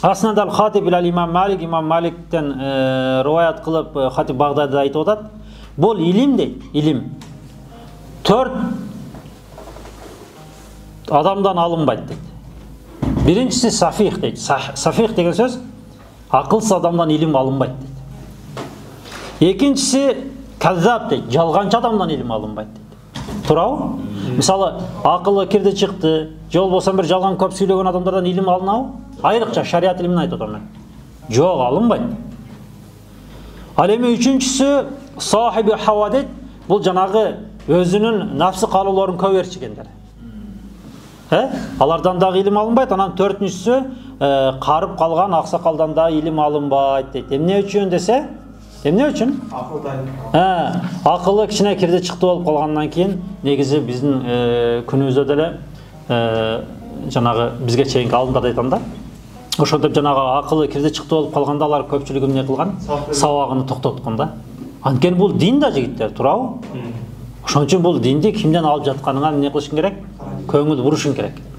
Aslında dal Hatib ил İmam Malik'ten rivayet kılıp Hatib Bağdadi'de aytып атат. Бұл ilim deydi, ilim. 4 adamdan alınbaydı deydi. Birincisi safih deydi. Safih деген söz akılsız adamdan ilim alınbaydı deydi. İkincisi kazzab deydi. Жалғаншы adamdan ilim alınbaydı deydi. Турабы? Мысалы, ақылы кирди чыкты, жол болсам bir жалған көп сөйлеген адамдардан ilim алынабы? Айрықша шариат илимин айтып атам мен. Жоқ, алынбайды. Ал эми үчүнчүсү сахиби хавадит, бул жанагы өзүнүн нафсы каалоолорун көп ээрчигендер. Алардан дагы илим алынбайт. Анан төртүнчүсү карып калган аксакалдан да илим алынбайт дейт. Эмне үчүн десе? Эмне үчүн? Акылы кичине кирди чыкты болуп калгандан кийин негизи биздин күнүбүздө деле жанагы бизге чейинки алымдар айтам да. Ошондоп жанагы акылы кирди чыкты болуп калганда алар көпчүлүгү эмне кылган? Сабагын токтоткон да. Анткени бул дин да жигиттер, туурабы? Ошон үчүн бул динди кимден алып жатканыңа эмне кылышың керек? Көңүл бурушуң керек.